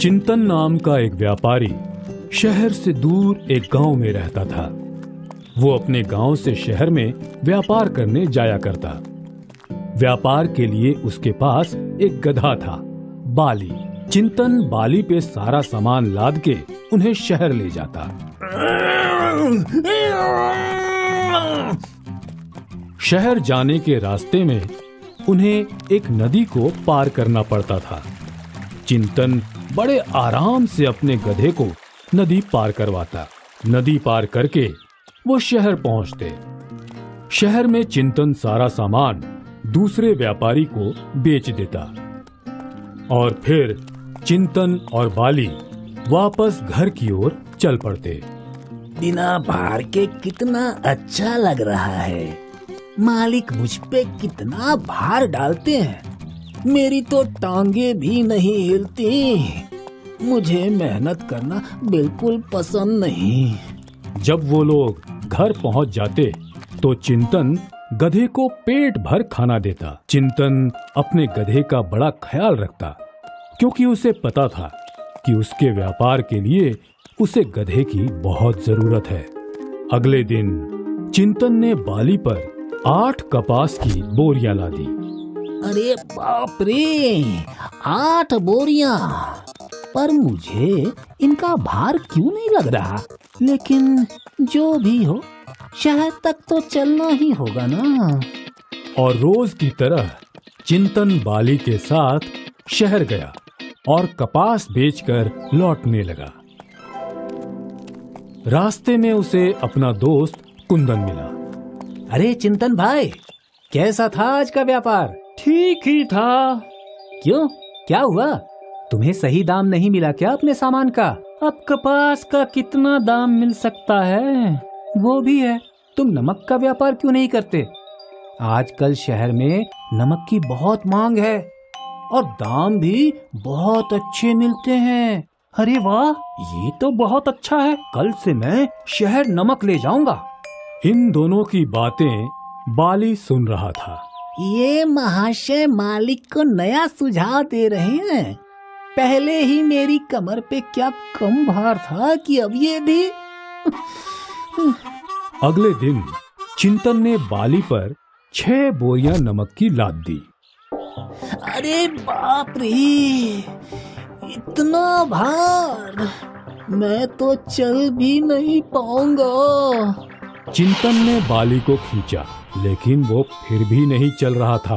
चिंतन नाम का एक व्यापारी शहर से दूर एक गांव में रहता था। वो अपने गांव से शहर में व्यापार करने जाया करता। व्यापार के लिए उसके पास एक गधा था, बाली। चिंतन बाली पे सारा सामान लाद के उन्हें शहर ले जाता। शहर जाने के रास्ते में उन्हें एक नदी को पार करना पड़ता था। चिंतन बड़े आराम से अपने गधे को नदी पार करवाता। नदी पार करके वो शहर पहुंचते। शहर में चिंतन सारा सामान दूसरे व्यापारी को बेच देता और फिर चिंतन और बाली वापस घर की ओर चल पड़ते। बिना भार के कितना अच्छा लग रहा है। मालिक मुझ पे कितना भार डालते हैं। मेरी तो टांगे भी नहीं हिलती। मुझे मेहनत करना बिल्कुल पसंद नहीं। जब वो लोग घर पहुंच जाते तो चिंतन गधे को पेट भर खाना देता। चिंतन अपने गधे का बड़ा ख्याल रखता क्योंकि उसे पता था कि उसके व्यापार के लिए उसे गधे की बहुत जरूरत है। अगले दिन चिंतन ने बाली पर 8 कपास की बोरियां लादी। अरे बाप रे, 8 बोरियां! पर मुझे इनका भार क्यों नहीं लग रहा? लेकिन जो भी हो, शहर तक तो चलना ही होगा ना। और रोज की तरह चिंतन बाली के साथ शहर गया और कपास बेचकर लौटने लगा। रास्ते में उसे अपना दोस्त कुंदन मिला। अरे चिंतन भाई, कैसा था आज का व्यापार? ठीक ही था। क्यों, क्या हुआ? तुम्हें सही दाम नहीं मिला क्या अपने सामान का? अब कपास का कितना दाम मिल सकता है? वो भी है। तुम नमक का व्यापार क्यों नहीं करते? आजकल शहर में नमक की बहुत मांग है और दाम भी बहुत अच्छे मिलते हैं। अरे वाह, ये तो बहुत अच्छा है। कल से मैं शहर नमक ले जाऊंगा। इन दोनों की बातें बाली सुन रहा था। ये महाशय मालिक को नया सुझाव दे रहे हैं। पहले ही मेरी कमर पे क्या कम भार था कि अब ये भी। अगले दिन चिंतन ने बाली पर 6 बोरियां नमक की लाद दी। अरे बाप रे, इतना भार! मैं तो चल भी नहीं पाऊंगा। चिंतन ने बाली को खींचा, लेकिन वो फिर भी नहीं चल रहा था।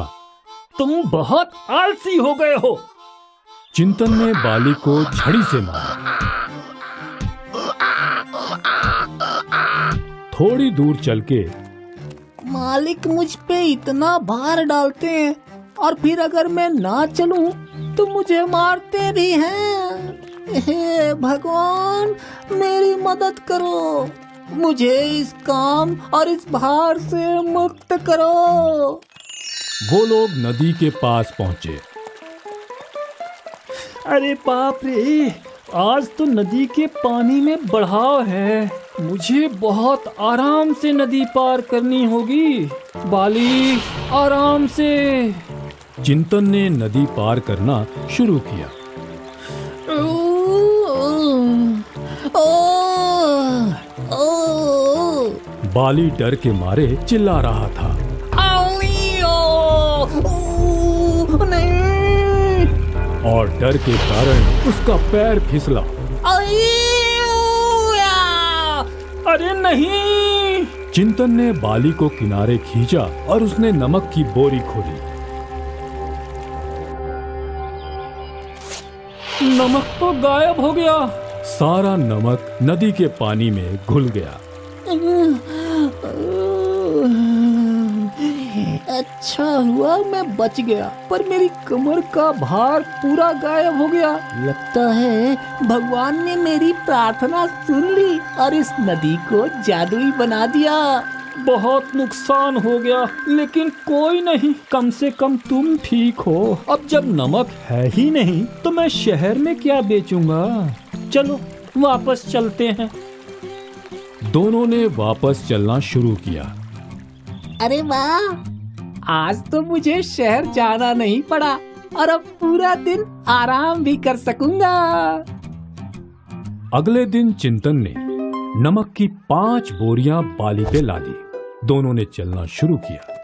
तुम बहुत आलसी हो गए हो। चिंतन ने बाली को छड़ी से मारा। थोड़ी दूर चल के मालिक मुझ पे इतना भार डालते हैं और फिर अगर मैं ना चलूं तो मुझे मारते भी हैं। हे भगवान, मेरी मदद करो। मुझे इस काम और इस भार से मुक्त करो। वो लोग नदी के पास पहुंचे। अरे बाप रे, आज तो नदी के पानी में बढ़ाव है। मुझे बहुत आराम से नदी पार करनी होगी। बाली, आराम से। चिंतन ने नदी पार करना शुरू किया। बाली डर के मारे चिल्ला रहा था। नहीं! और डर के कारण उसका पैर फिसला। अरे नहीं! चिंतन ने बाली को किनारे खींचा और उसने नमक की बोरी खोली। नमक तो गायब हो गया। सारा नमक नदी के पानी में घुल गया। अच्छा हुआ मैं बच गया, पर मेरी कमर का भार पूरा गायब हो गया। लगता है भगवान ने मेरी प्रार्थना सुन ली और इस नदी को जादुई बना दिया। बहुत नुकसान हो गया, लेकिन कोई नहीं, कम से कम तुम ठीक हो। अब जब नमक है ही नहीं तो मैं शहर में क्या बेचूंगा। चलो वापस चलते हैं। दोनों ने वापस चलना शुरू किया। अरे वाह, आज तो मुझे शहर जाना नहीं पड़ा। और अब पूरा दिन आराम भी कर सकूंगा। अगले दिन चिंतन ने नमक की 5 बोरियां बाली पे लादी। दोनों ने चलना शुरू किया।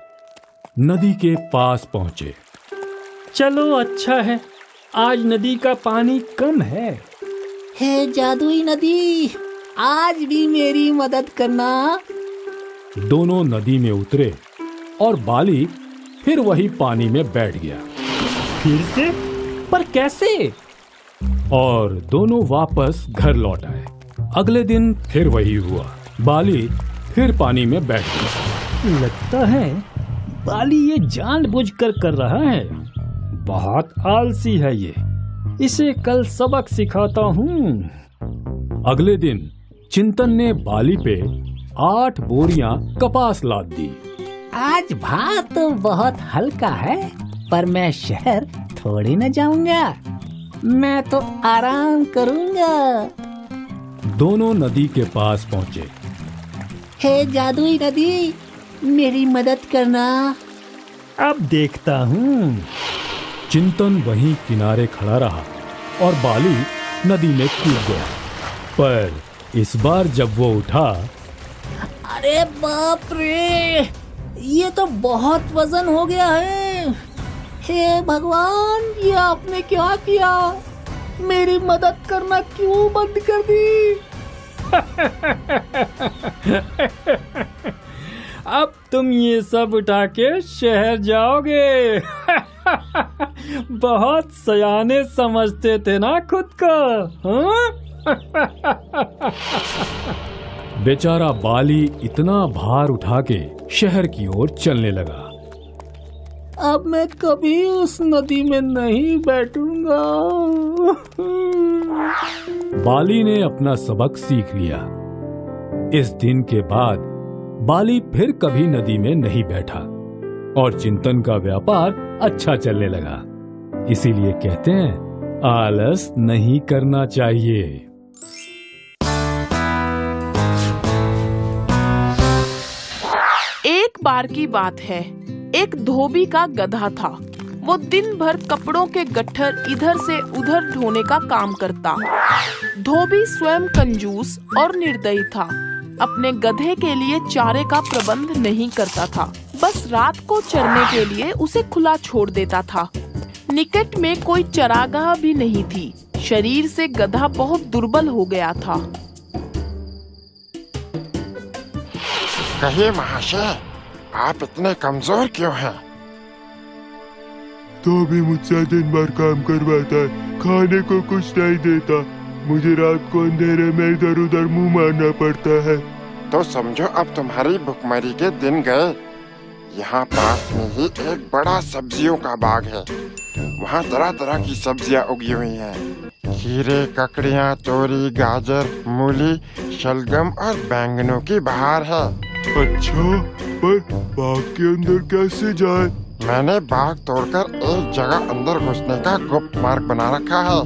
नदी के पास पहुंचे। चलो अच्छा है, आज नदी का पानी कम है। हे जादुई नदी, आज भी मेरी मदद करना। दोनों नदी में उतरे और बाली फिर वही पानी में बैठ गया। फिर से? पर कैसे? और दोनों वापस घर लौट आए। अगले दिन फिर वही हुआ। बाली फिर पानी में बैठ गया। लगता है बाली ये जानबूझकर कर रहा है। बहुत आलसी है ये। इसे कल सबक सिखाता हूँ। अगले दिन चिंतन ने बाली पे 8 बोरियां कपास लाद दी। आज भार तो बहुत हल्का है, पर मैं शहर थोड़ी न जाऊंगा। मैं तो आराम करूंगा। दोनों नदी के पास पहुंचे। हे जादुई नदी, मेरी मदद करना। अब देखता हूँ। चिंतन वहीं किनारे खड़ा रहा और बाली नदी में कूद गया। पर इस बार जब वो उठा, अरे बाप रे, ये तो बहुत वजन हो गया है। हे भगवान, ये आपने क्या किया? मेरी मदद करना क्यों बंद कर दी? अब तुम ये सब उठा के शहर जाओगे। बहुत सयाने समझते थे ना खुद को, हाँ? बेचारा बाली इतना भार उठा के शहर की ओर चलने लगा। अब मैं कभी उस नदी में नहीं बैठूंगा। बाली ने अपना सबक सीख लिया। इस दिन के बाद बाली फिर कभी नदी में नहीं बैठा और चिंतन का व्यापार अच्छा चलने लगा। इसीलिए कहते हैं, आलस नहीं करना चाहिए। एक बार की बात है, एक धोबी का गधा था। वो दिन भर कपड़ों के गट्ठर इधर से उधर ढोने का काम करता। धोबी स्वयं कंजूस और निर्दयी था। अपने गधे के लिए चारे का प्रबंध नहीं करता था, बस रात को चरने के लिए उसे खुला छोड़ देता था। निकट में कोई चरागाह भी नहीं थी। शरीर से गधा बहुत दुर्बल हो गया था। कहिए महाशय, आप इतने कमजोर क्यों हैं? तो भी मुझसे दिन भर काम करवाता है, खाने को कुछ नहीं देता। मुझे रात को अंधेरे में इधर उधर मुंह मारना पड़ता है। तो समझो अब तुम्हारी भुखमरी के दिन गए। यहाँ पास में ही एक बड़ा सब्जियों का बाग है। वहाँ तरह तरह की सब्जियाँ उगी हुई हैं। खीरे, ककड़ियाँ, तोरी, गाजर, मूली, शलगम और बैंगनों की बहार है। अच्छा, पर बाग के अंदर कैसे जाए? मैंने बाग तोड़कर एक जगह अंदर घुसने का गुप्त मार्ग बना रखा है।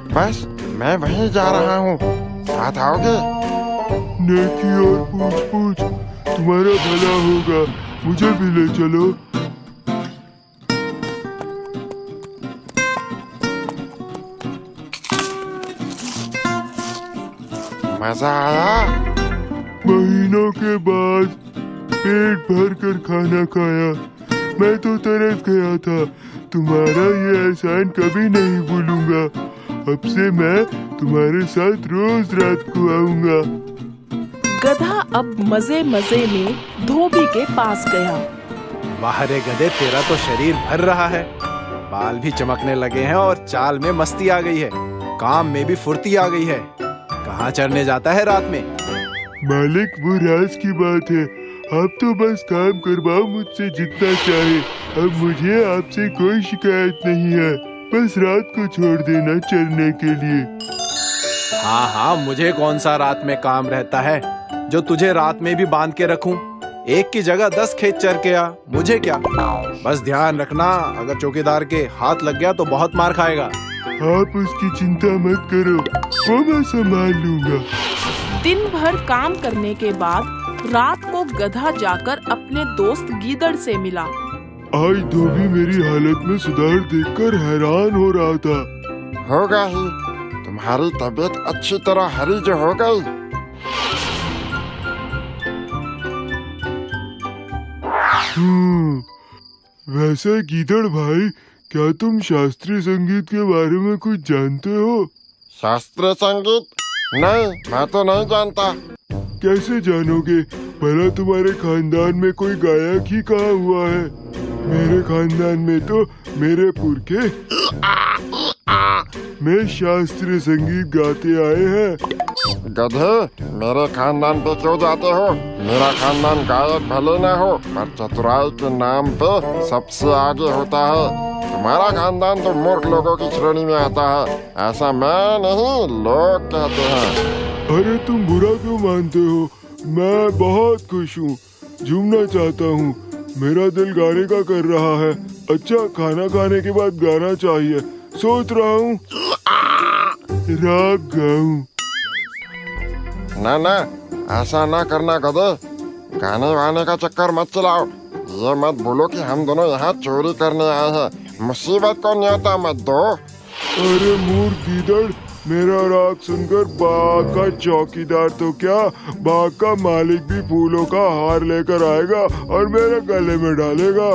बस मैं वहीं जा रहा हूँ, साथ आओगे? नेकी और पूछ पूछ, तुम्हारा भला होगा। मुझे भी ले चलो। मजा आया? महीनों के बाद पेट भर कर खाना खाया। मैं तो तरस गया था। तुम्हारा ये एहसान कभी नहीं भूलूंगा। अब से मैं तुम्हारे साथ रोज रात को आऊंगा। गधा अब मजे मजे में धोबी के पास गया। वाह रे गधे, तेरा तो शरीर भर रहा है। बाल भी चमकने लगे हैं और चाल में मस्ती आ गई है। काम में भी फुर्ती आ गई है। कहाँ चरने जाता है रात में? मालिक, वो राज की बात है। आप तो बस काम करवाओ मुझसे जितना चाहे। अब मुझे आपसे कोई शिकायत नहीं है। बस रात को छोड़ देना चरने के लिए। हाँ हाँ, मुझे कौन सा रात में काम रहता है जो तुझे रात में भी बांध के रखूं? एक की जगह 10 खेत चर के आ, मुझे क्या। बस ध्यान रखना, अगर चौकीदार के हाथ लग गया तो बहुत मार खाएगा। आप उसकी चिंता मत करो, वो मैं संभाल लूंगा। दिन भर काम करने के बाद रात को गधा जाकर अपने दोस्त गीदड़ से मिला। आज धोबी मेरी हालत में सुधार देखकर हैरान हो रहा था। होगा ही, तुम्हारी तबीयत अच्छी तरह हरी जो हो गई। वैसे गीदड़ भाई, क्या तुम शास्त्रीय संगीत के बारे में कुछ जानते हो? शास्त्रीय संगीत? नहीं, मैं तो नहीं जानता। कैसे जानोगे? भला तुम्हारे खानदान में कोई गायक ही कहाँ हुआ है? मेरे खानदान में तो मेरे पुरखे में शास्त्रीय संगीत गाते आए हैं। गधे, मेरे खानदान पे क्यों जाते हो? मेरा खानदान गायक भले न हो, पर चतुराई के नाम पे सबसे आगे होता है। तुम्हारा खानदान तो मूर्ख लोगों की श्रेणी में आता है। ऐसा मैं नहीं, लोग कहते हैं। अरे तुम बुरा क्यों मानते हो? मैं बहुत खुश हूँ, झूमना चाहता हूँ। मेरा दिल गाने का कर रहा है। अच्छा, खाना खाने के बाद गाना चाहिए। सोच रहा हूँ राग गाऊं। ना ना, ऐसा ना करना गधे। गाने वाने का चक्कर मत चलाओ। ये मत बोलो कि हम दोनों यहाँ चोरी करने आए हैं। मुसीबत को न्योता मत दो। अरे मूर्ख गीदड़, मेरा राग सुनकर बाग का चौकीदार तो क्या, बाग का मालिक भी फूलों का हार लेकर आएगा और मेरे गले में डालेगा।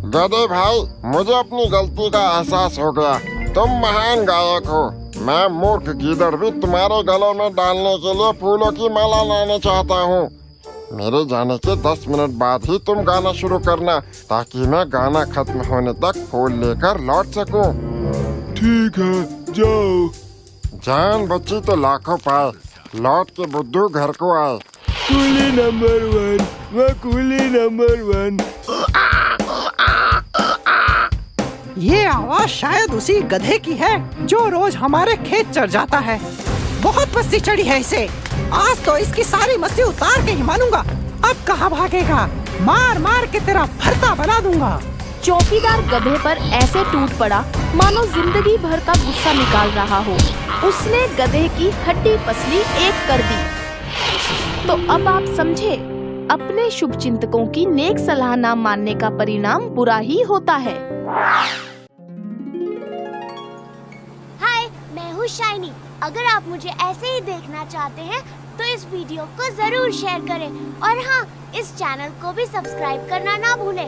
गधे भाई, मुझे अपनी गलती का एहसास हो गया। तुम महान गायक हो। मैं मूर्ख गीदड़ भी तुम्हारे गले में डालने के लिए फूलों की माला लाने चाहता हूँ। मेरे जाने के 10 मिनट बाद ही तुम गाना शुरू करना, ताकि मैं गाना खत्म होने तक फूल लेकर लौट सकूं। ठीक है, जाओ। जान बच्ची तो लाखों पाए, लौट के बुद्धू घर को आए। कूली नंबर 1, मैं कूली नंबर 1। ये आवाज शायद उसी गधे की है जो रोज हमारे खेत चढ़ जाता है। बहुत मस्ती चढ़ी है इसे। आज तो इसकी सारी मस्ती उतार के ही मानूंगा। अब कहाँ भागेगा? मार मार के तेरा भरता बना दूंगा। चौकीदार गधे पर ऐसे टूट पड़ा मानो जिंदगी भर का गुस्सा निकाल रहा हो। उसने गधे की हड्डी पसली एक कर दी। तो अब आप समझे, अपने शुभ चिंतकों की नेक सलाह ना मानने का परिणाम बुरा ही होता है। हाय, मैं हूँ शाइनी। अगर आप मुझे ऐसे ही देखना चाहते हैं तो इस वीडियो को जरूर शेयर करें और हाँ, इस चैनल को भी सब्सक्राइब करना ना भूलें।